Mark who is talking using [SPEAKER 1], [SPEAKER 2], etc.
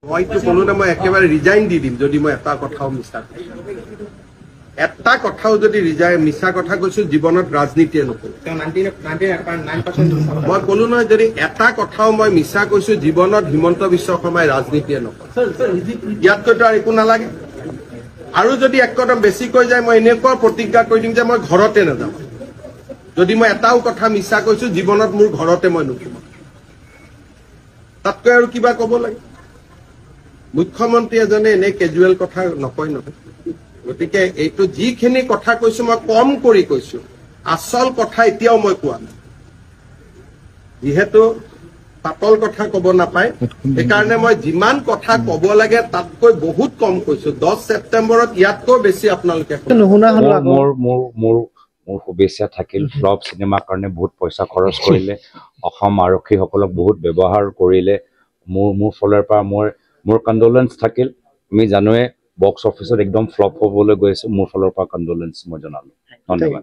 [SPEAKER 1] মইতো কোনো না মই একেবাৰে ৰিজাইন দি দিম যদি মই এটা কথাও মিছা এটা কথাও যদি মিছা কথা কৈছো জীৱনত ৰাজনীতিয়ে নকৰো মই ক'লো নহয় যদি এটা কথাও মই মিছা কৈছো জীৱনত হিমন্ত বিশ্ব শৰ্মাই ৰাজনীতিয়ে নকৰো ইয়াতকৈতো আৰু একো নালাগে আৰু যদি এক কদম বেছি কৈ যায় মই এনেকুৱা প্ৰতিজ্ঞা কৰি দিম যে মই ঘৰতে নাযাম যদি মই এটাও কথা মিছা কৈছো জীৱনত মোৰ ঘৰতে মই নুঠিম তাতকৈ আৰু কিবা ক'ব লাগে মুখ্যমন্ত্ৰী এজনে এনে কেজুৱেল কথা নকয় নহয় গতিকে এইটো যিখিনি কথা কৈছো মই কম কৰি কৈছো আসল কথা এতিয়াও মই কোৱা নাই যিহেতু পাতল কথা ক'ব নাপায় সেইকাৰণে মই যিমান কথা ক'ব লাগে তাতকৈ বহুত কম কৈছো 10 ছেপ্টেম্বৰত ইয়াতকৈ বেছি আপোনালোকে
[SPEAKER 2] মোৰ শুভেচ্ছা থাকিল ফ্লপ চিনেমাৰ কাৰণে বহুত পইচা খৰচ কৰিলে অসম আৰক্ষীসকলক বহুত ব্যৱহাৰ কৰিলে মোৰ ফালৰ পৰা মোৰ কণ্ডোলেন্স থাকিল আমি জানোৱে বক্স অফিচত একদম ফ্লপ হ'বলৈ গৈ আছে মোৰ ফালৰ পৰা কণ্ডোলেন্স মই জনালো ধন্যবাদ